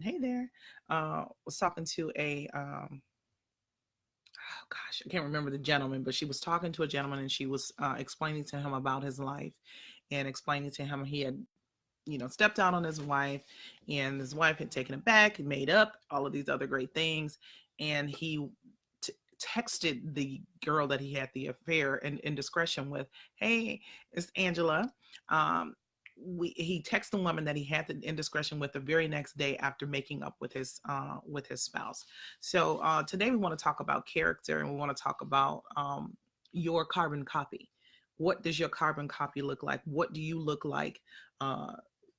hey there, was talking to a oh gosh, I can't remember the gentleman, but she was talking to a gentleman and she was explaining to him about his life and explaining to him he had, stepped out on his wife, and his wife had taken it back and made up all of these other great things. And he texted the girl that he had the affair and indiscretion with, hey, it's Angela. Um, he texted the woman that he had the indiscretion with the very next day after making up with his spouse. So today we want to talk about character, and we want to talk about your carbon copy. What does your carbon copy look like? What do you look like uh,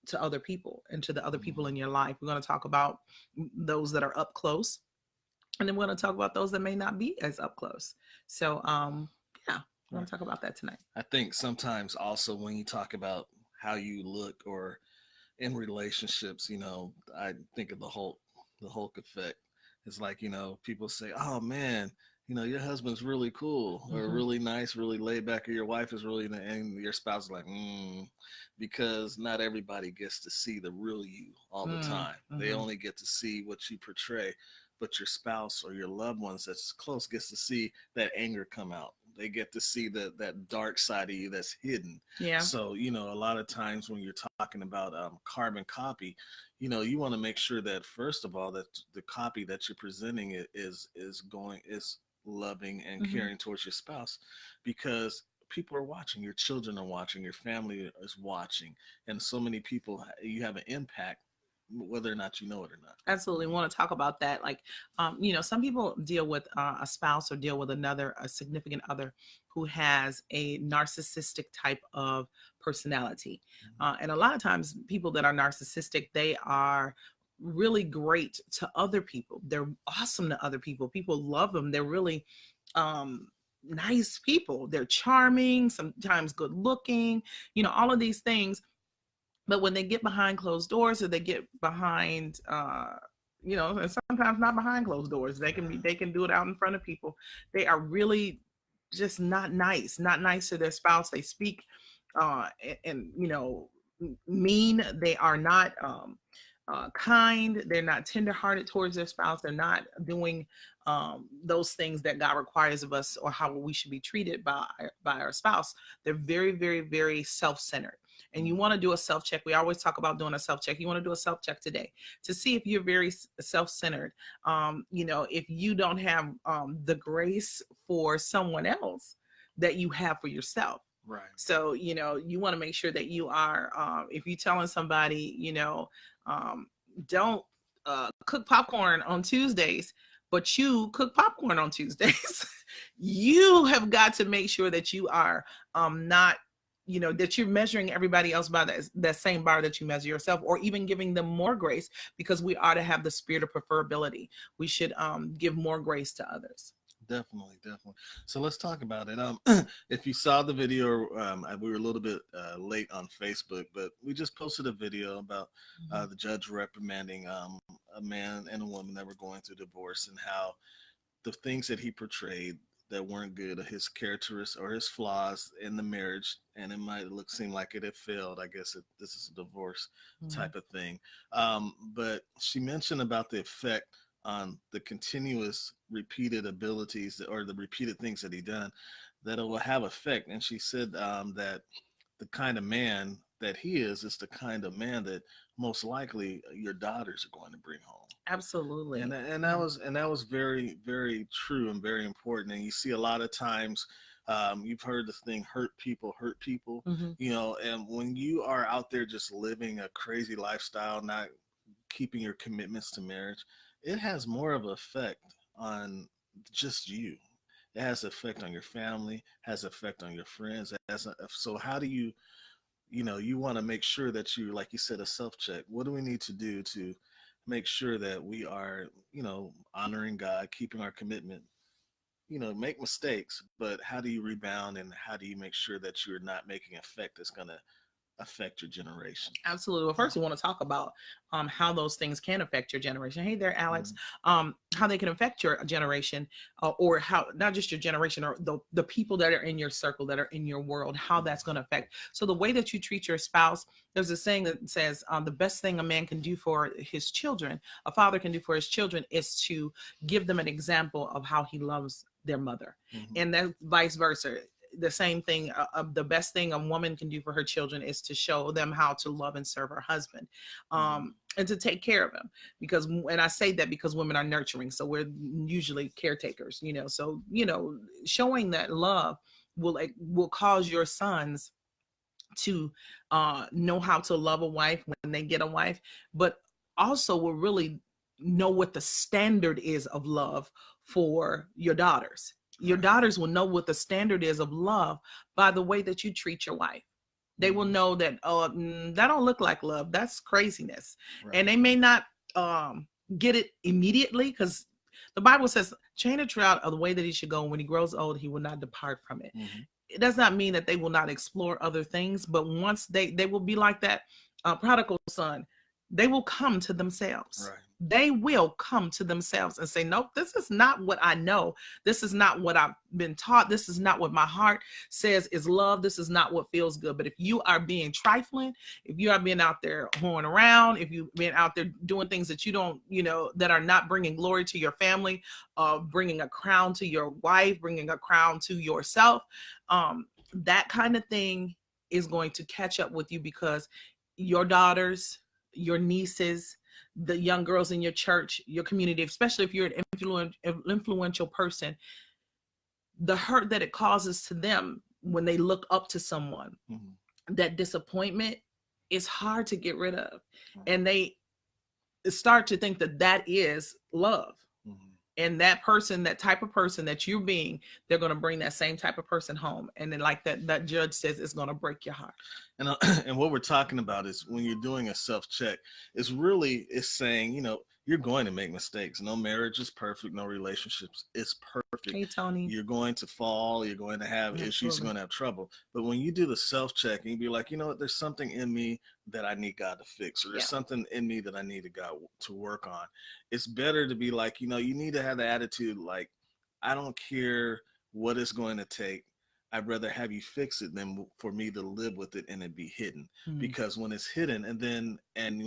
to other people and to the other people in your life? We're going to talk about those that are up close, and then we're going to talk about those that may not be as up close. So yeah, we're going to talk about that tonight. I think sometimes also when you talk about how you look or in relationships, I think of the Hulk effect. It's like, people say, oh man, your husband's really cool or Mm-hmm. really nice, really laid back, or your wife is really, and your spouse is like, because not everybody gets to see the real you all the time. They Mm-hmm. only get to see what you portray, but your spouse or your loved ones that's close gets to see that anger come out. They get to see that dark side of you that's hidden. Yeah. So, a lot of times when you're talking about carbon copy, you want to make sure that first of all that the copy that you're presenting is loving and Mm-hmm. caring towards your spouse, because people are watching, your children are watching, your family is watching, and so many people, you have an impact whether or not you know it or not. Absolutely. We want to talk about that. Like, some people deal with a spouse or deal with a significant other who has a narcissistic type of personality. And a lot of times, people that are narcissistic, they are really great to other people. They're awesome to other people. People love them. They're really nice people. They're charming, sometimes good looking, all of these things. But when they get behind closed doors, or they get behind and sometimes not behind closed doors, they can do it out in front of people. They are really just not nice to their spouse. They speak and mean. They are not kind. They're not tenderhearted towards their spouse. They're not doing those things that God requires of us, or how we should be treated by our spouse. They're very, very, very self-centered. And you want to do a self check. We always talk about doing a self check. You want to do a self check today to see if you're very self centered. If you don't have the grace for someone else that you have for yourself. Right. So, you want to make sure that you are, if you're telling somebody, um, don't cook popcorn on Tuesdays, but you cook popcorn on Tuesdays, you have got to make sure that you are not, that you're measuring everybody else by that same bar that you measure yourself, or even giving them more grace, because we ought to have the spirit of preferability. We should give more grace to others. Definitely, definitely. So let's talk about it. If you saw the video, we were a little bit late on Facebook, but we just posted a video about Mhm. the judge reprimanding a man and a woman that were going through divorce, and how the things that he portrayed that weren't good, his characteristics or his flaws in the marriage, and it might seem like it had failed. I guess this is a divorce Mhm. type of thing. But she mentioned about the effect on the continuous repeated abilities or the repeated things that he done, that it will have effect. And she said that the kind of man that he is the kind of man that most likely your daughters are going to bring home. and Absolutely. and that Yeah. was and that was very, very true and very important. And you see a lot of times, you've heard the thing, hurt people, Hmm. and when you are out there just living a crazy lifestyle, not keeping your commitments to marriage, it has more of an effect on just you. It has an effect on your family, has an effect on your friends. So how do you, you want to make sure that you, like you said, a self check. What do we need to do to make sure that we are, honoring God, keeping our commitment? Make mistakes, but how do you rebound, and how do you make sure that you're not making an effect that's going to affect your generation. Absolutely. Well, first we want to talk about how those things can affect your generation. Hey there, Alex. Mhm. How they can affect your generation, or how not just your generation, or the people that are in your circle, that are in your world, how that's going to affect. So the way that you treat your spouse, there's a saying that says the best thing a man can do for his children, a father can do for his children, is to give them an example of how he loves their mother, Mhm. and then vice versa. The same thing, the best thing a woman can do for her children is to show them how to love and serve her husband, and to take care of him. Because, and I say that because women are nurturing, so we're usually caretakers, so showing that love will cause your sons to know how to love a wife when they get a wife, but also will really know what the standard is of love for your daughters. Your Right. daughters will know what the standard is of love by the way that you treat your wife. They will Mhm. know that, oh, that don't look like love. That's craziness. Right. And they may not get it immediately, because the Bible says, train a child of the way that he should go. When he grows old, he will not depart from it. Mhm. It does not mean that they will not explore other things, but once they will be like that prodigal son. They will come to themselves. Right. They will come to themselves and say, nope, this is not what I know. This is not what I've been taught. This is not what my heart says is love. This is not what feels good. But if you are being trifling, if you are being out there whoring around, if you've been out there doing things that you don't, that are not bringing glory to your family, bringing a crown to your wife, bringing a crown to yourself, that kind of thing is going to catch up with you, because your daughters, your nieces, the young girls in your church, your community, especially if you're an influential person, the hurt that it causes to them when they look up to someone, Mhm. that disappointment is hard to get rid of. Right. And they start to think that that is love. Mhm. And that person, that type of person that you're being, they're going to bring that same type of person home. And then, like that judge says, it's going to break your heart. And and what we're talking about is, when you're doing a self check, it's saying, you're going to make mistakes. No marriage is perfect. No relationships is perfect. Hey, Tony. You're going to fall. You're going to have issues. Absolutely. You're going to have trouble. But when you do the self check and you be like, you know what, there's something in me that I need God to fix, or there's Yeah. something in me that I need God to work on. It's better to be like, you need to have the attitude like, I don't care what it's going to take. I'd rather have you fix it than for me to live with it and it be hidden. Because when it's hidden, and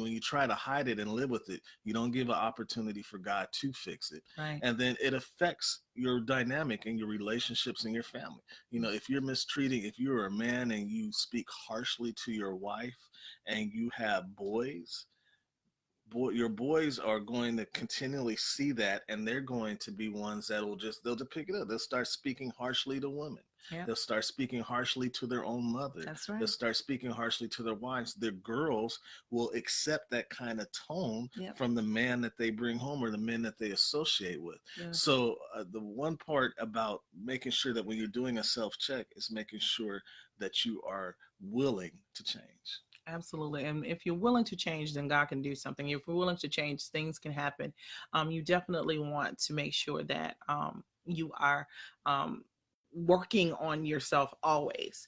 when you try to hide it and live with it, you don't give an opportunity for God to fix it. Right. And then it affects your dynamic and your relationships in your family. If you're mistreating, if you're a man and you speak harshly to your wife and you have boys, your boys are going to continually see that, and they're going to be ones that they'll just pick it up. They'll start speaking harshly to women. Yeah. They'll start speaking harshly to their own mother. That's right. They'll start speaking harshly to their wives. Their girls will accept that kind of tone from the man that they bring home, or the men that they associate with. Yeah. So the one part about making sure that when you're doing a self-check is making sure that you are willing to change. Absolutely. And if you're willing to change, then God can do something. If we're willing to change, things can happen. You definitely want to make sure that you are working on yourself always.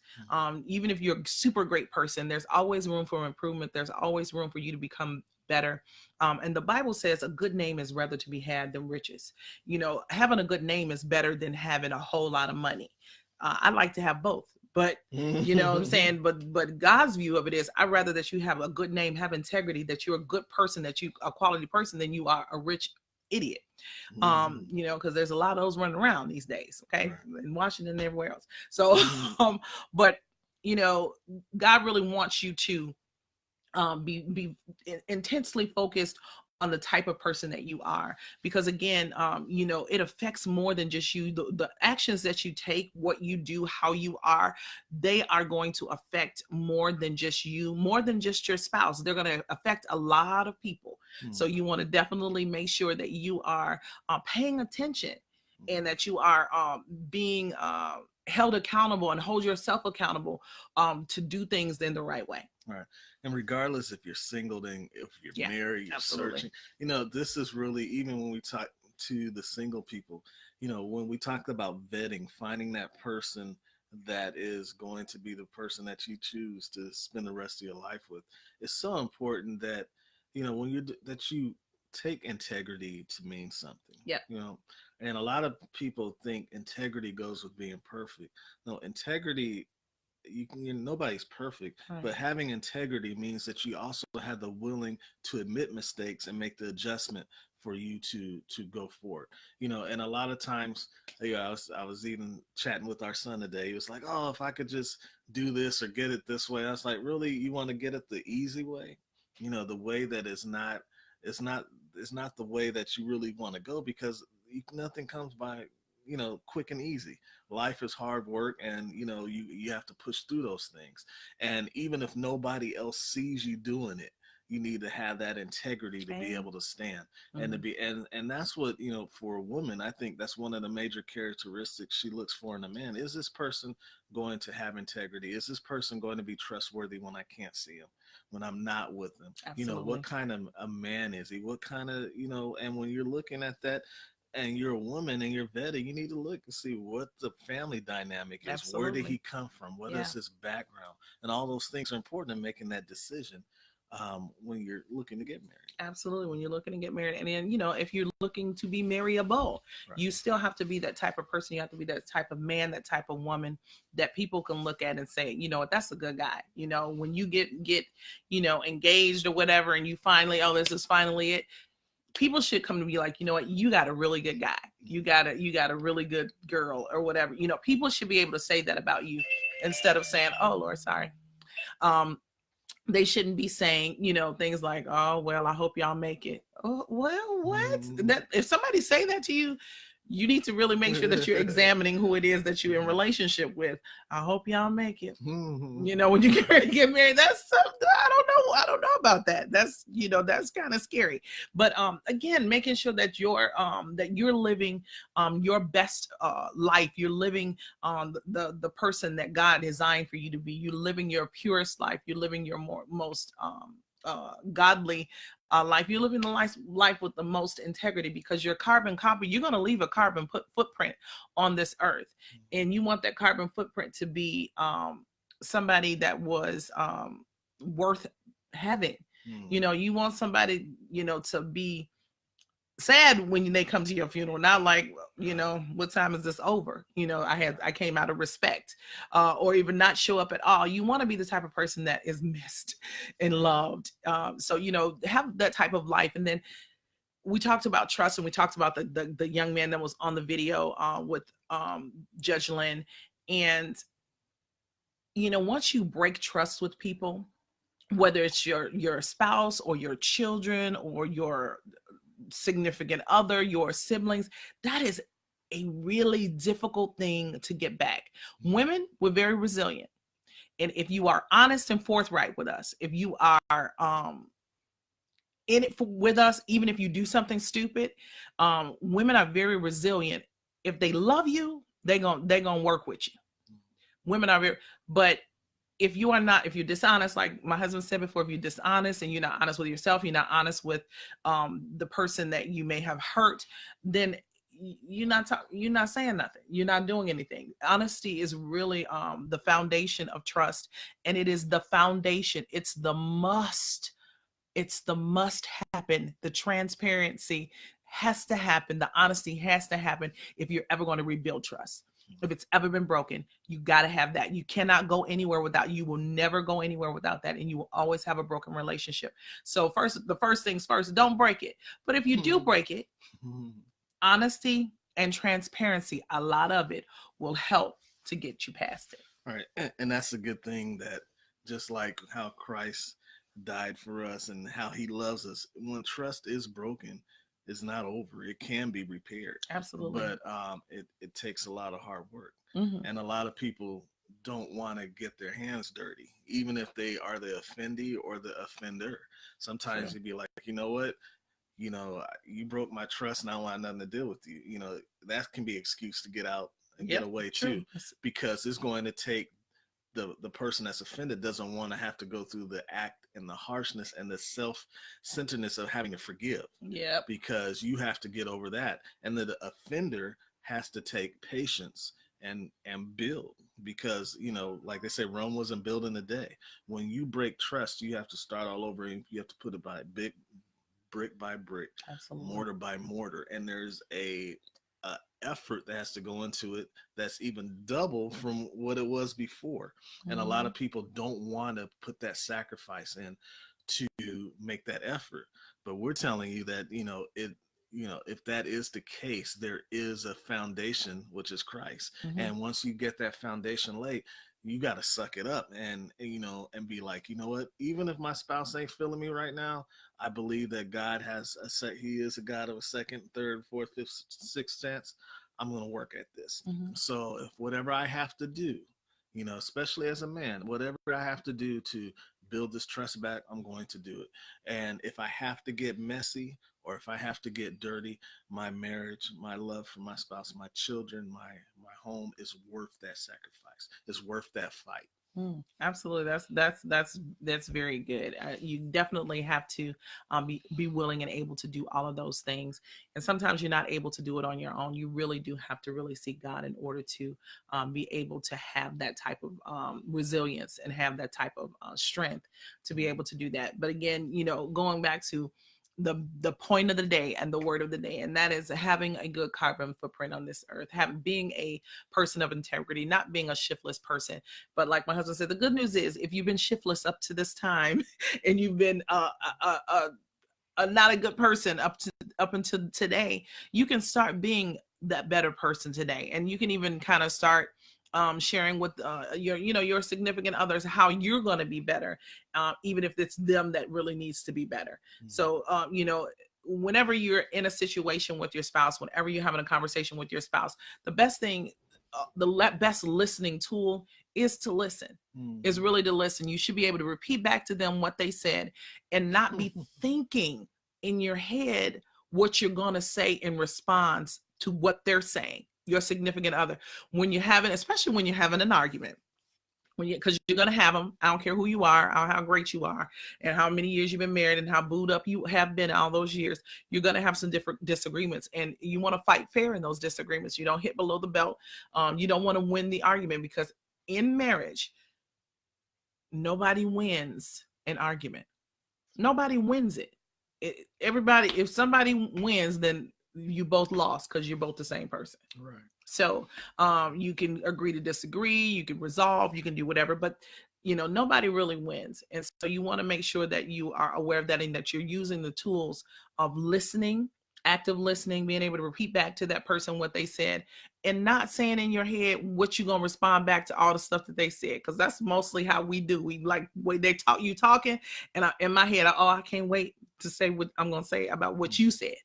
Even if you're a super great person, there's always room for improvement. There's always room for you to become better. And the Bible says a good name is rather to be had than riches. Having a good name is better than having a whole lot of money. I'd like to have both. But you know what I'm saying? But God's view of it is, I'd rather that you have a good name, have integrity, that you're a good person, that you a quality person, than you are a rich idiot. Because there's a lot of those running around these days, okay? Right. In Washington and everywhere else. So but God really wants you to be intensely focused on the type of person that you are, because again, it affects more than just you. The actions that you take, what you do, how you are, they are going to affect more than just you, more than just your spouse. They're going to affect a lot of people. So you want to definitely make sure that you are paying attention, and that you are being held accountable, and hold yourself accountable to do things in the right way. Right. And regardless if you're single, then if you're married, you're searching, this is really, even when we talk to the single people, when we talk about vetting, finding that person that is going to be the person that you choose to spend the rest of your life with. It's so important that, when that you take integrity to mean something. Yeah. And a lot of people think integrity goes with being perfect. No, integrity, nobody's perfect, Right. but having integrity means that you also have the willing to admit mistakes and make the adjustment for you to go forward. And a lot of times, I was even chatting with our son today. He was like, oh, if I could just do this or get it this way. I was like, really, you want to get it the easy way? The way that is not, it's not the way that you really want to go, because nothing comes by quick and easy. Life is hard work, and you have to push through those things. And even if nobody else sees you doing it, you need to have that integrity to be able to stand. And to be and that's what, for a woman, I think that's one of the major characteristics she looks for in a man. Is this person going to have integrity? Is this person going to be trustworthy when I can't see him, when I'm not with him? Absolutely. What kind of a man is he? What kind of, and when you're looking at that, and you're a woman and you're vetting, you need to look and see what the family dynamic is. Absolutely. Where did he come from? What is his background? And all those things are important in making that decision when you're looking to get married. Absolutely. When you're looking to get married. And then, if you're looking to be marryable, Right. you still have to be that type of person. You have to be that type of man, that type of woman that people can look at and say, that's a good guy. When you get engaged or whatever, and you finally, this is finally it. People should come to be like, what, you got a really good guy. You got a really good girl or whatever. People should be able to say that about you instead of saying, oh Lord, sorry. They shouldn't be saying, things like, oh, well, I hope y'all make it. Oh, well, what? That if somebody say that to you, you need to really make sure that you're examining who it is that you're in relationship with. I hope y'all make it. When you get ready to get married, that's something I don't know about that. That's that's kind of scary. But again, making sure that you're living your best life. You're living the person that God designed for you to be. You're living your purest life. You're living your most godly life. You're living the life with the most integrity, because your carbon copy, you're going to leave a carbon footprint on this earth, and you want that carbon footprint to be somebody that was worth having. You want somebody to be sad when they come to your funeral, not like, what time is this over? I came out of respect, or even not show up at all. You want to be the type of person that is missed and loved. So have that type of life. And then we talked about trust, and we talked about the young man that was on the video with Judge Lynn. And once you break trust with people, whether it's your spouse or your children or your significant other, your siblings, that is a really difficult thing to get back. Women, we're very resilient. And if you are honest and forthright with us, if you are in it with us, even if you do something stupid, women are very resilient. If they love you, they're gonna work with you. Women are very, but if you're dishonest, like my husband said before, if you're dishonest and you're not honest with yourself, you're not honest with the person that you may have hurt, then you're not saying nothing. You're not doing anything. Honesty is really the foundation of trust, and it is the foundation. It's the must happen. The transparency has to happen. The honesty has to happen if you're ever going to rebuild trust. If it's ever been broken, you got to have that. You cannot go anywhere without. You will never go anywhere without that, and you will always have a broken relationship. So the first things first, don't break it. But if you do break it, honesty and transparency, a lot of it will help to get you past it. All right, and that's a good thing, that just like how Christ died for us and how he loves us, when trust is broken, it's not over. It can be repaired. Absolutely. But it takes a lot of hard work. And a lot of people don't want to get their hands dirty, even if they are the offendee or the offender. Sometimes you'd be like, you know what? You broke my trust and I don't want nothing to deal with you. That can be an excuse to get out and get away too, because it's going to take the person that's offended doesn't want to have to go through the act and the harshness and the self-centeredness of having to forgive. Yeah. Because you have to get over that. And the offender has to take patience and build because, you know, like they say, Rome wasn't built in a day. When you break trust, you have to start all over, and you have to put it by big brick by brick, Absolutely. mortar by mortar, and there's a effort that has to go into it that's even double from what it was before. And a lot Mhm. of people don't want to put that sacrifice in to make that effort. But we're telling you that, you know, if that is the case, there is a foundation, which is Christ. Mhm. And once you get that foundation laid, you got to suck it up and, you know, and be like, you know what, even if my spouse ain't feeling me right now, I believe that God has a set. He is a God of a second, third, fourth, fifth, sixth chance. I'm going to work at this. Mhm. So if whatever I have to do, you know, especially as a man, whatever I have to do to build this trust back, I'm going to do it. And if I have to get messy, or if I have to get dirty, my marriage, my love for my spouse, my children, my home is worth that sacrifice. It's worth that fight. Absolutely, that's very good. You definitely have to be willing and able to do all of those things. And sometimes you're not able to do it on your own. You really do have to really seek God in order to be able to have that type of resilience and have that type of strength to be able to do that. But again, you know, going back to the point of the day and the word of the day, and that is having a good carbon footprint on this earth, having being a person of integrity, not being a shiftless person. But like my husband said, the good news is if you've been shiftless up to this time and you've been not a good person up until today, you can start being that better person today, and you can even kind of start sharing with your, you know, your significant others how you're going to be better, even if it's them that really needs to be better. So you know, whenever you're in a situation with your spouse, whenever you're having a conversation with your spouse, the best thing, best listening tool is to listen, is Mm-hmm. really to listen. You should be able to repeat back to them what they said and not be thinking in your head what you're going to say in response to what they're saying, your significant other. When you're having, especially when you're having an argument, when you, because you're going to have them. I don't care who you are, or how great you are, and how many years you've been married, and how booed up you have been all those years. You're going to have some different disagreements, and you want to fight fair in those disagreements. You don't hit below the belt. You don't want to win the argument, because in marriage, nobody wins an argument. Nobody wins it. Everybody, if somebody wins, then you both lost, because you're both the same person. Right. So you can agree to disagree, you can resolve, you can do whatever, but you know, nobody really wins. And so you want to make sure that you are aware of that, and that you're using the tools of listening, active listening, being able to repeat back to that person what they said, and not saying in your head what you're gonna respond back to all the stuff that they said, because that's mostly how we do. We like way they talk, you talking, and in my head, oh, I can't wait to say what I'm gonna say about what you said.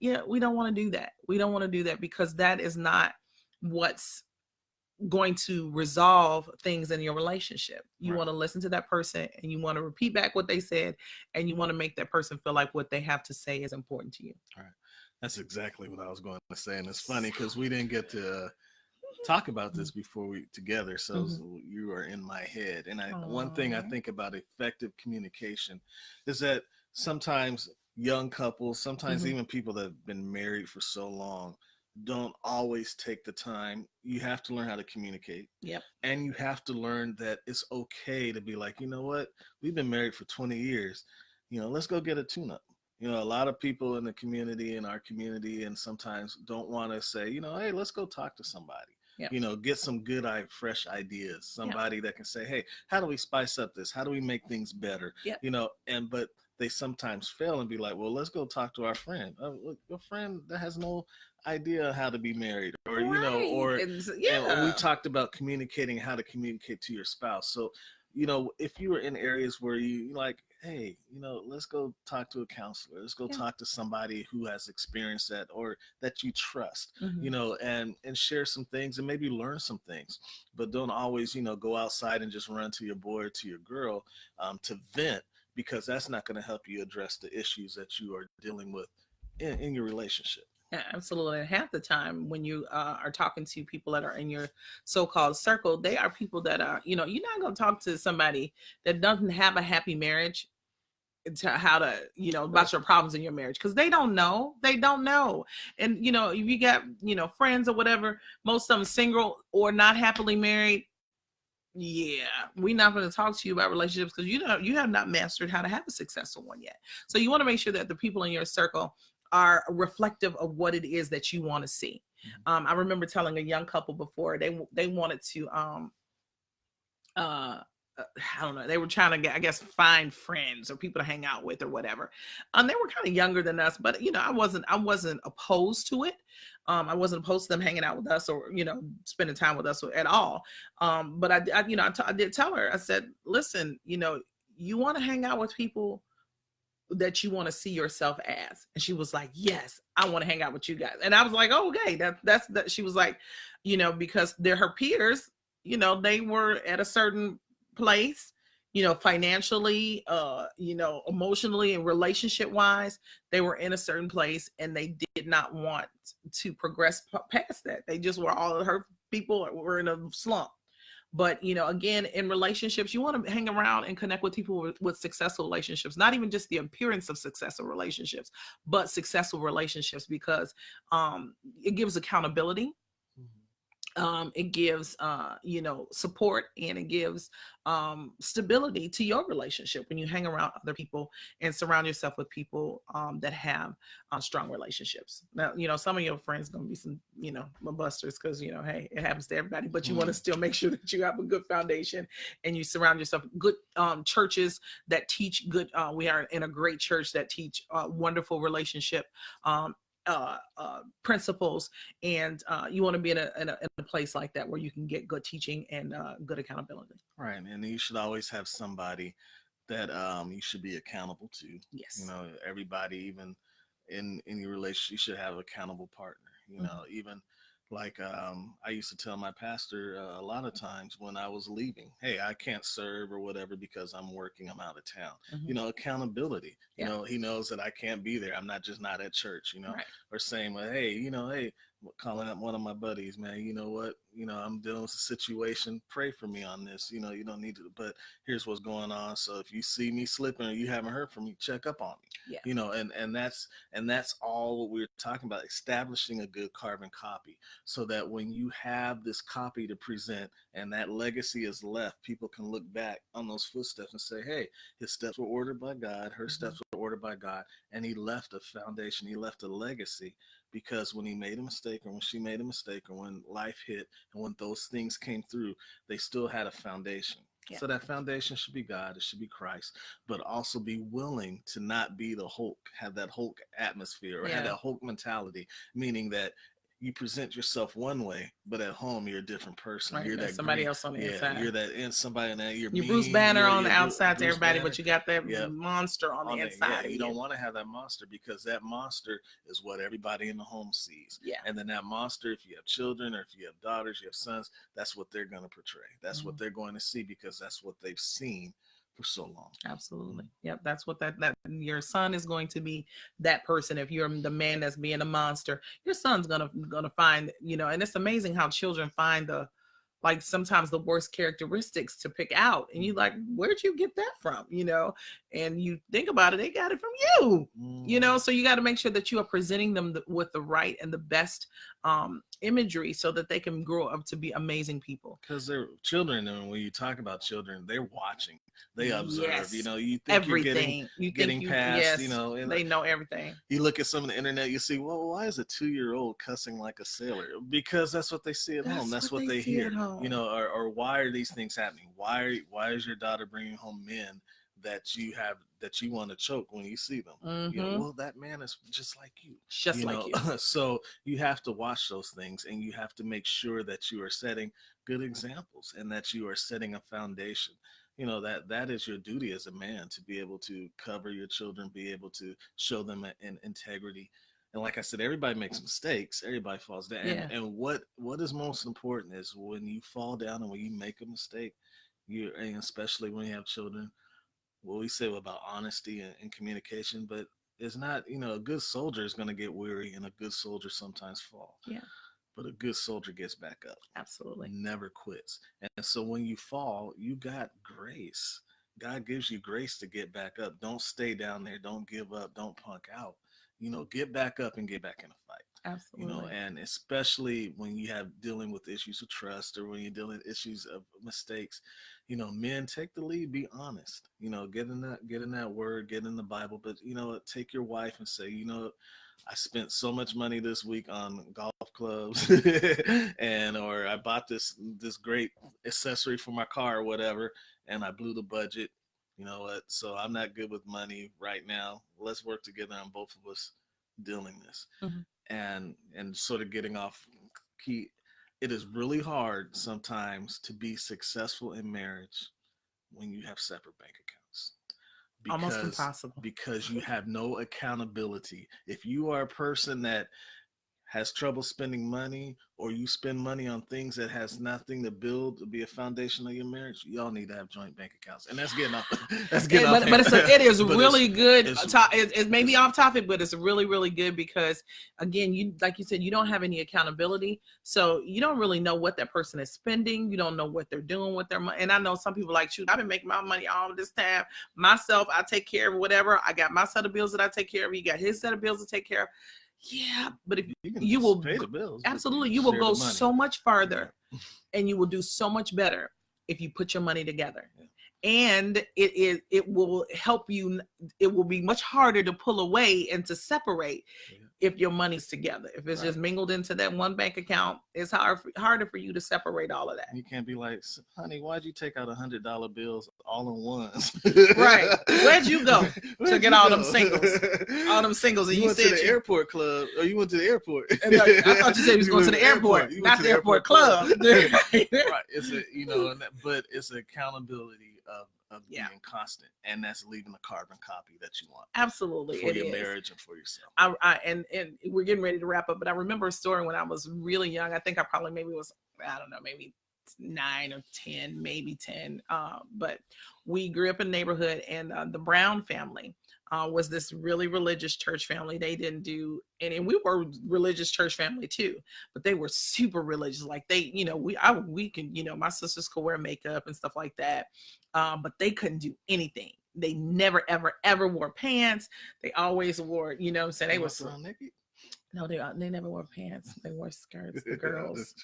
Yeah, we don't want to do that. We don't want to do that, because that is not what's going to resolve things in your relationship. You Right. want to listen to that person, and you want to repeat back what they said, and you want to make that person feel like what they have to say is important to you. All right. That's exactly what I was going to say. And it's funny because we didn't get to talk about this before we together. So Mhm. you are in my head. And one thing I Aw. think about effective communication is that sometimes young couples, sometimes Mhm. even people that have been married for so long, don't always take the time. You have to learn how to communicate. Yep. And you have to learn that it's okay to be like, you know what? We've been married for 20 years. You know, let's go get a tune up. You know, a lot of people in the community, in our community, and sometimes don't want to say, you know, hey, let's go talk to somebody. Yep. You know, get some good fresh ideas, Yep. somebody that can say, hey, how do we spice up this? How do we make things better? Yep. You know, and but they sometimes fail and be like, well, let's go talk to our friend. Look, your friend that has no idea how to be married, or you know, Right. or and we Yeah. talked about communicating, how to communicate to your spouse. So, you know, if you are in areas where you like, hey, you know, let's go talk to a counselor, let's go Yeah. talk to somebody who has experienced that, or that you trust, Mhm. you know, and share some things and maybe learn some things. But don't always, you know, go outside and just run to your boy or to your girl to vent, because that's not going to help you address the issues that you are dealing with in your relationship. Yeah, absolutely. And half the time when you are talking to people that are in your so-called circle, they are people that are, you know, you're not going to talk to somebody that doesn't have a happy marriage to how to, about your problems in your marriage, because they don't know. And if you got, friends or whatever, most of them single or not happily married. Yeah, we're not going to talk to you about relationships because you have not mastered how to have a successful one yet. So you want to make sure that the people in your circle are reflective of what it is that you want to see. I remember telling a young couple before, they wanted to I don't know. They were trying to get, I guess, find friends or people to hang out with or whatever. They were kind of younger than us, but I wasn't opposed to it. I wasn't opposed to them hanging out with us or spending time with us at all. But I did tell her. I said, listen, you want to hang out with people that you want to see yourself as. And she was like, yes, I want to hang out with you guys. And I was like, oh, okay, that's that. She was like, because they're her peers, they were at a certain place, financially, emotionally and relationship wise, they were in a certain place and they did not want to progress past that. They just were, all of her people were in a slump. But, again, in relationships, you want to hang around and connect with people with successful relationships, not even just the appearance of successful relationships, but successful relationships, because it gives accountability. It gives, support, and it gives stability to your relationship when you hang around other people and surround yourself with people that have strong relationships. Now, some of your friends going to be some, busters because, hey, it happens to everybody, but you want to still make sure that you have a good foundation and you surround yourself with good churches that teach good. We are in a great church that teach wonderful relationship principles, and you want to be in a place like that where you can get good teaching and good accountability. Right, and you should always have somebody that you should be accountable to. Yes. Everybody, even in any relationship, you should have an accountable partner. Even like I used to tell my pastor a lot of times when I was leaving, hey, I can't serve or whatever because I'm working, I'm out of town. Accountability. He knows that I can't be there. I'm not just not at church. Right. Or saying, well, hey, calling up one of my buddies, man, you know what, I'm dealing with a situation, pray for me on this. You don't need to, but here's what's going on. So if you see me slipping or you haven't heard from me, check up on me. Yeah. And that's all what we're talking about, establishing a good carbon copy, so that when you have this copy to present and that legacy is left, people can look back on those footsteps and say, hey, his steps were ordered by God, her steps were ordered by God, and he left a foundation, he left a legacy. Because when he made a mistake, or when she made a mistake, or when life hit, and when those things came through, they still had a foundation. Yeah. So that foundation should be God, it should be Christ, but also be willing to not be the Hulk, have that Hulk atmosphere, or have that Hulk mentality, meaning that you present yourself one way, but at home you're a different person. Right. You're that somebody else on the inside. You're that in somebody in that. You're Bruce Banner on the outside to everybody, but you got that monster on the inside. Yeah, you don't want to have that monster, because that monster is what everybody in the home sees. Yeah. And then that monster, if you have children or if you have daughters, you have sons, that's what they're going to portray. That's what they're going to see, because that's what they've seen for so long. Absolutely. Yep. That's what that your son is going to be, that person. If you're the man that's being a monster, your son's gonna find, and it's amazing how children find sometimes the worst characteristics to pick out. And you're like, where'd you get that from? And you think about it, they got it from you, so you got to make sure that you are presenting them with the right and the best imagery so that they can grow up to be amazing people. Because they're children, and when you talk about children, they're watching, they observe. Yes. You think everything. you're getting past, and they know everything. You look at some of the internet, you see, well, why is a 2-year-old cussing like a sailor? Because that's what they see at home. That's what they hear. Or why are these things happening? Why is your daughter bringing home men that you want to choke when you see them? Well, that man is just like you. Like you. So you have to watch those things, and you have to make sure that you are setting good examples and that you are setting a foundation. That is your duty as a man, to be able to cover your children, be able to show them in integrity. And like I said, everybody makes mistakes, everybody falls down. Yeah. And what is most important is when you fall down and when you make a mistake, and especially when you have children, what we say about honesty and communication, but it's not, a good soldier is going to get weary, and a good soldier sometimes fall. Yeah. But a good soldier gets back up. Absolutely. Never quits. And so when you fall, you got grace. God gives you grace to get back up. Don't stay down there. Don't give up. Don't punk out. Get back up and get back in the fight. Absolutely. And especially when you have dealing with issues of trust, or when you're dealing with issues of mistakes, men, take the lead, be honest, get in that word, get in the Bible, but take your wife and say, I spent so much money this week on golf clubs or I bought this great accessory for my car or whatever, and I blew the budget. You know what? So I'm not good with money right now. Let's work together on both of us dealing this. Mm-hmm. And sort of getting off key. It is really hard sometimes to be successful in marriage when you have separate bank accounts. Almost impossible. Because you have no accountability. If you are a person that has trouble spending money, or you spend money on things that has nothing to be a foundation of your marriage, y'all need to have joint bank accounts. And that's getting off. But it is really good. It's maybe off topic, but it's really, really good because, again, like you said, you don't have any accountability. So you don't really know what that person is spending. You don't know what they're doing with their money. And I know some people like, shoot, I've been making my money all this time myself. I take care of whatever. I got my set of bills that I take care of. He got his set of bills to take care of. Yeah, but if you will pay the bills, absolutely, you will go so much farther, and you will do so much better if you put your money together. Yeah. And it will help you. It will be much harder to pull away and to separate if your money's together. If it's just mingled into that one bank account, it's harder for you to separate all of that. You can't be like, honey, why'd you take out $100 bills all in ones? Right. Where'd you go to get all them singles? All them singles. And you went to the airport club, or you went to the airport. I thought you said you was going to the airport, not the airport club. Right. It's but it's accountability of being constant, and that's leaving a carbon copy that you want. Absolutely, for your marriage and for yourself. And we're getting ready to wrap up, but I remember a story when I was really young. I think I probably maybe 9 or 10, maybe 10. But we grew up in a neighborhood, and the Brown family was this really religious church family. They didn't do any, and we were religious church family too, but they were super religious. Like they, we can, my sisters could wear makeup and stuff like that. But they couldn't do anything. They never, ever, ever wore pants. They always wore, what I'm saying? They were so naked. No, they never wore pants. They wore skirts, the girls.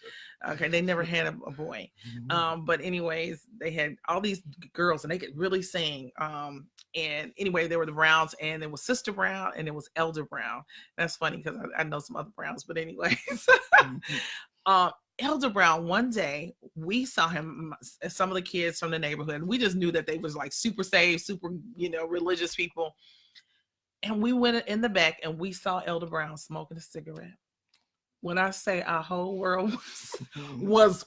Okay, they never had a boy. But anyways, they had all these girls, and they could really sing. And anyway, there were the Browns, and there was Sister Brown, and there was Elder Brown. That's funny because I know some other Browns, but anyways. Elder Brown, one day we saw him, some of the kids from the neighborhood, and we just knew that they was like super saved, super, religious people. And we went in the back and we saw Elder Brown smoking a cigarette. When I say our whole world was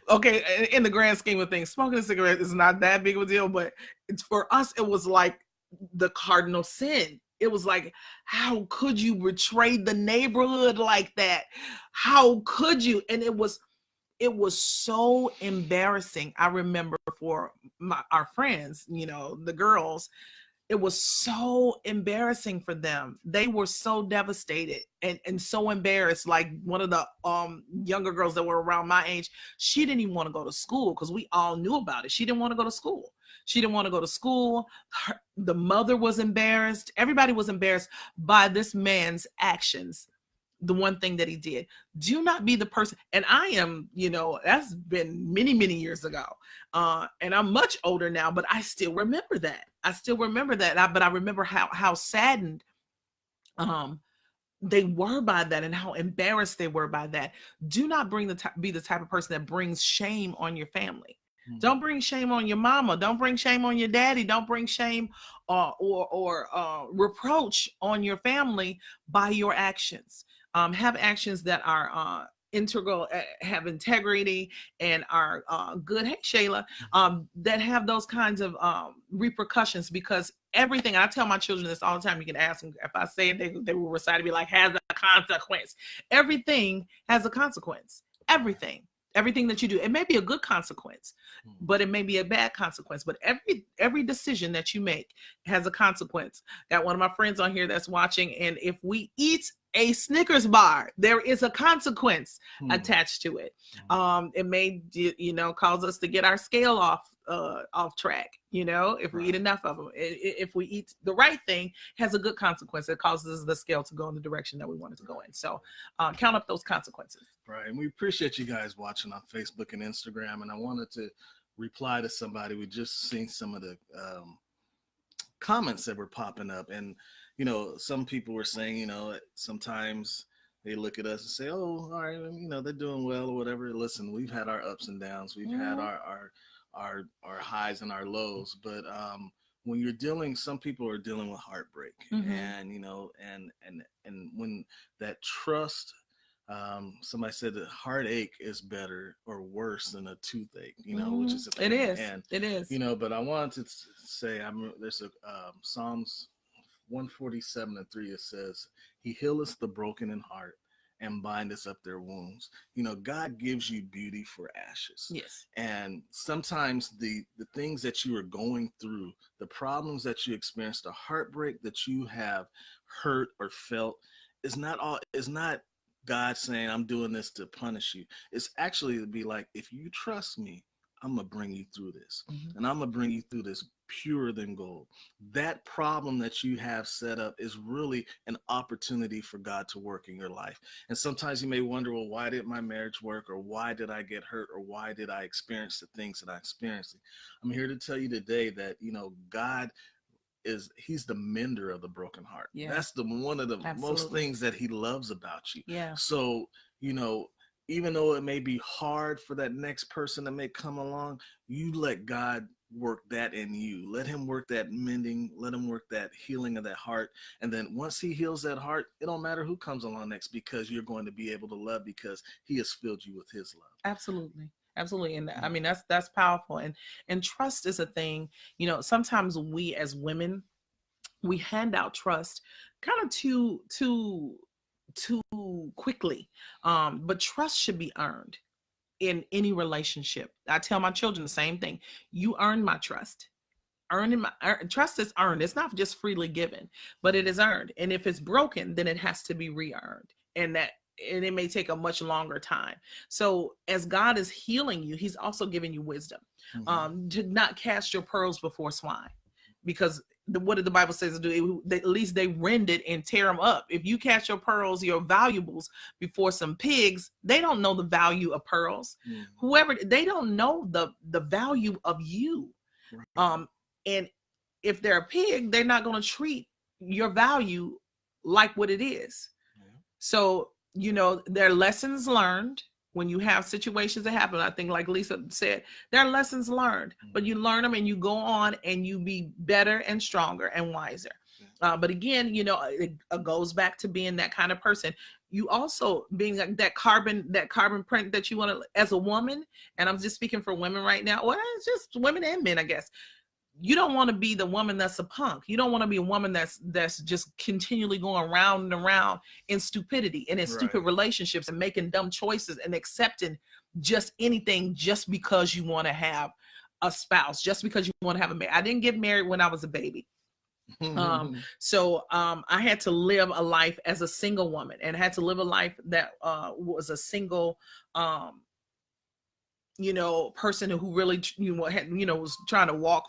okay, in the grand scheme of things, smoking a cigarette is not that big of a deal, but for us, it was like the cardinal sin. It was like, how could you betray the neighborhood like that? How could you? And it was so embarrassing. I remember for our friends, the girls, it was so embarrassing for them. They were so devastated and so embarrassed. Like one of the younger girls that were around my age, she didn't even want to go to school because we all knew about it. She didn't want to go to school. The mother was embarrassed. Everybody was embarrassed by this man's actions. The one thing that he did. Do not be the person. And I am, that's been many, many years ago. And I'm much older now, but I still remember that. But I remember how saddened they were by that and how embarrassed they were by that. Do not be the type of person that brings shame on your family. Don't bring shame on your mama. Don't bring shame on your daddy. Don't bring shame or reproach on your family by your actions. Have actions that are integral, have integrity, and are good. Hey, Shayla, that have those kinds of repercussions, because everything, I tell my children this all the time, you can ask them, if I say it, they will recite to be like, has a consequence. Everything has a consequence. Everything that you do, it may be a good consequence, but it may be a bad consequence. But every decision that you make has a consequence. Got one of my friends on here that's watching, and if we eat a Snickers bar, there is a consequence attached to it. It may, cause us to get our scale off off track. You know, if we eat enough of them, if we eat the right thing, has a good consequence. It causes the scale to go in the direction that we want it to go in. So count up those consequences. Right. And we appreciate you guys watching on Facebook and Instagram. And I wanted to reply to somebody. We just seen some of the comments that were popping up. And, you know, some people were saying, you know, sometimes they look at us and say, oh, all right, you know, they're doing well or whatever. Listen, we've had our ups and downs. We've had our highs and our lows. But when you're dealing, some people are dealing with heartbreak. And, you know, and when that trust, somebody said that heartache is better or worse than a toothache, you know, which is a thing. It is, you know, but I wanted to say, there's a Psalms 147:3. It says, he healeth the broken in heart and bindeth up their wounds. You know, God gives you beauty for ashes. Yes. And sometimes the things that you are going through, the problems that you experience, the heartbreak that you have hurt or felt is not God saying, I'm doing this to punish you. It's actually to be like, if you trust me, I'm going to bring you through this. And I'm going to bring you through this purer than gold. That problem that you have set up is really an opportunity for God to work in your life. And sometimes you may wonder, well, why did my marriage work? Or why did I get hurt? Or why did I experience the things that I experienced? I'm here to tell you today that, you know, God he's the mender of the broken heart. That's one of the most things that he loves about you. So, you know, even though it may be hard for that next person that may come along, you let God work that in you. Let him work that mending, let him work that healing of that heart. And then once he heals that heart, it don't matter who comes along next, because you're going to be able to love, because he has filled you with his love. Absolutely. And I mean, that's powerful. And trust is a thing. You know, sometimes we as women, we hand out trust kind of too quickly. But trust should be earned in any relationship. I tell my children the same thing. You earn my trust. Trust is earned. It's not just freely given, but it is earned. And if it's broken, then it has to be re-earned. And it may take a much longer time. So as God is healing you, he's also giving you wisdom to not cast your pearls before swine, because what did the Bible say to do? At least they rend it and tear them up. If you cast your pearls, your valuables before some pigs, they don't know the value of pearls. Whoever, they don't know the value of you. And if they're a pig, they're not going to treat your value like what it is. So, you know, there are lessons learned when you have situations that happen. I think, like Lisa said, there are lessons learned, but you learn them and you go on and you be better and stronger and wiser. But again, you know, it goes back to being that kind of person. You also being like that carbon print that you want to, as a woman, and I'm just speaking for women right now. Well, it's just women and men, I guess. You don't want to be the woman that's a punk. You don't want to be a woman that's just continually going round and around in stupidity and in stupid relationships and making dumb choices and accepting just anything just because you want to have a spouse, just because you want to have a marriage. I didn't get married when I was a baby. So I had to live a life as a single woman, and had to live a life that was a single you know, person who really, you know, had, you know, was trying to walk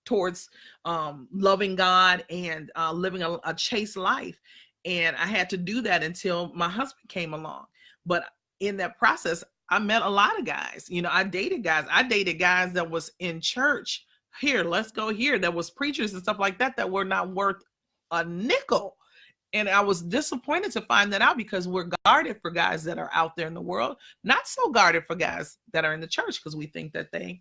towards loving God and living a chaste life. And I had to do that until my husband came along. But in that process, I met a lot of guys. You know, I dated guys that was in church. Here, let's go here. That was preachers and stuff like that were not worth a nickel. And I was disappointed to find that out, because we're guarded for guys that are out there in the world, not so guarded for guys that are in the church, because we think that they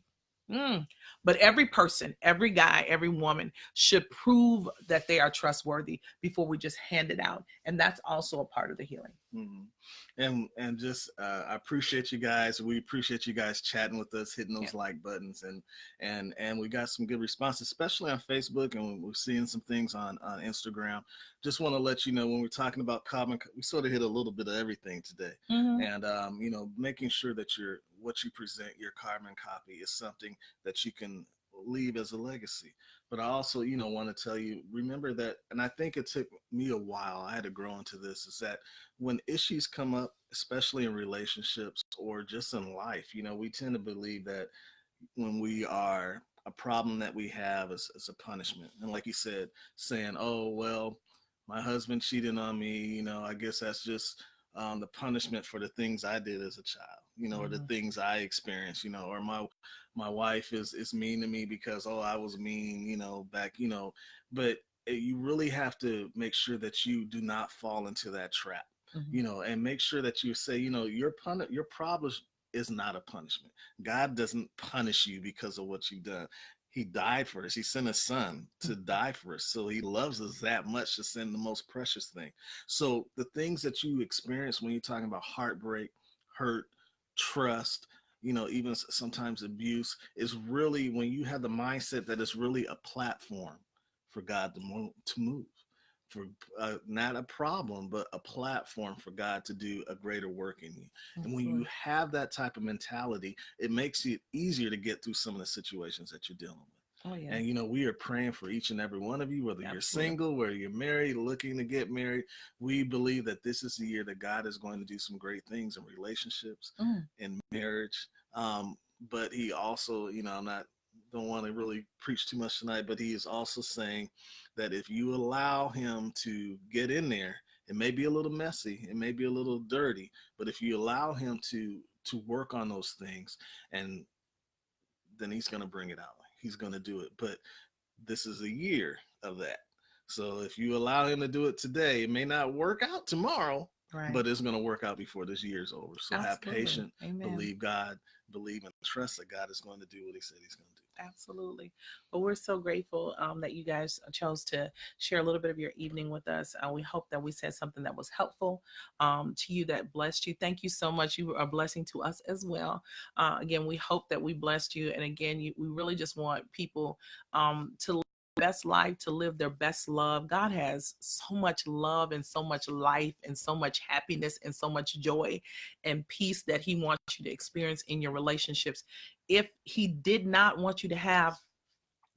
but every person, every guy, every woman should prove that they are trustworthy before we just hand it out. And that's also a part of the healing. And just I appreciate you guys. We appreciate you guys chatting with us, hitting those like buttons, and we got some good responses, especially on Facebook, and we're seeing some things on Instagram. Just want to let you know, when we're talking about carbon, we sort of hit a little bit of everything today. And you know, making sure that what you present, your carbon copy, is something that you can leave as a legacy. But I also, you know, want to tell you, remember that, and I think it took me a while, I had to grow into this, is that when issues come up, especially in relationships or just in life, you know, we tend to believe that when we are a problem that we have as a punishment. And like you said, saying, oh, well, my husband cheated on me, I guess that's just the punishment for the things I did as a child, or the Mhm. things I experienced, or my wife is mean to me because, oh, I was mean, back, but you really have to make sure that you do not fall into that trap, Mhm. and make sure that you say, your problem is not a punishment. God doesn't punish you because of what you've done. He died for us. He sent his son to Mhm. die for us. So he loves us that much to send the most precious thing. So the things that you experience when you're talking about heartbreak, hurt, trust, even sometimes abuse, is really when you have the mindset that it's really a platform for God to move, for not a problem, but a platform for God to do a greater work in you. And when you Absolutely. have that type of mentality, it makes it easier to get through some of the situations that you're dealing with. Oh yeah. And we are praying for each and every one of you, whether you're Absolutely. single, whether you're married, looking to get married. We believe that this is the year that God is going to do some great things in relationships, Mm. in marriage. But he also, I'm not don't want to really preach too much tonight, but he is also saying that if you allow him to get in there, it may be a little messy, it may be a little dirty, but if you allow him to work on those things, and then he's going to bring it out. He's going to do it. But this is a year of that. So if you allow him to do it today, it may not work out tomorrow, Right. but it's going to work out before this year's over. So have Absolutely. patience, Amen. believe God, believe and trust that God is going to do what he said he's going to do. Absolutely. Well, we're so grateful that you guys chose to share a little bit of your evening with us. We hope that we said something that was helpful to you, that blessed you. Thank you so much. You are a blessing to us as well. Again, we hope that we blessed you. And again, we really just want people to live their best life, to live their best love. God has so much love and so much life and so much happiness and so much joy and peace that he wants you to experience in your relationships. If he did not want you to have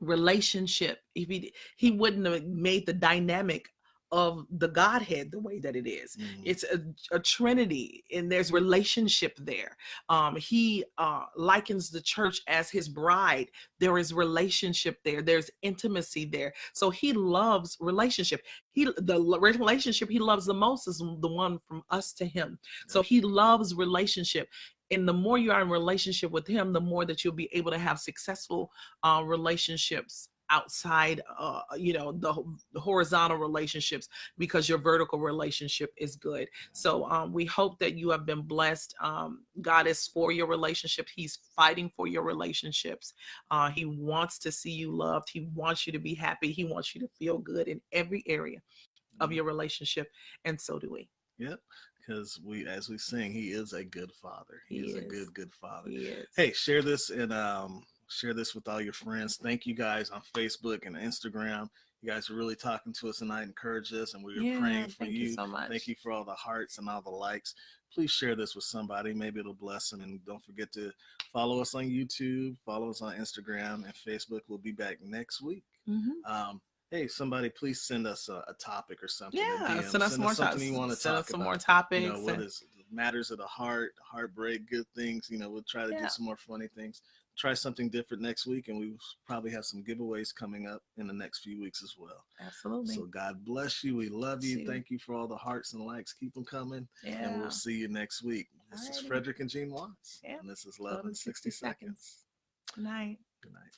relationship, if he wouldn't have made the dynamic of the Godhead the way that it is. Mm-hmm. It's a trinity, and there's relationship there. He likens the church as his bride. There is relationship there, there's intimacy there. So he loves relationship. The relationship he loves the most is the one from us to him. So he loves relationship. And the more you are in relationship with him, the more that you'll be able to have successful relationships outside, the horizontal relationships, because your vertical relationship is good. So we hope that you have been blessed. God is for your relationship. He's fighting for your relationships. He wants to see you loved. He wants you to be happy. He wants you to feel good in every area of your relationship. And so do we. Yep. Because as we sing, he is a good father. He He is a is. good father. He is. Hey, share this and share this with all your friends. Thank you guys on Facebook and Instagram. You guys are really talking to us tonight, encourage us, and we are Yeah. praying for Thank you you. so Thank much. you for all the hearts and all the likes. Please share this with somebody. Maybe it'll bless them. And don't forget to follow us on YouTube, follow us on Instagram and Facebook. We'll be back next week. Hmm. Hey, somebody, please send us a topic or something, a Yeah. DM. Send us Send us more something you topics. want to Send us talk some more about. topics. What is matters of the heart, heartbreak, good things. We'll try to do Yeah. some more funny things. Try something different next week, and we probably have some giveaways coming up in the next few weeks as well. Absolutely. So God bless you. We love you. See you. Thank you for all the hearts and likes. Keep them coming, and we'll Yeah. see you next week. This is Alrighty. Frederick and Jean Watts, Yeah. and this is Love Love in in 60 60 seconds. Seconds. Good night. Good night.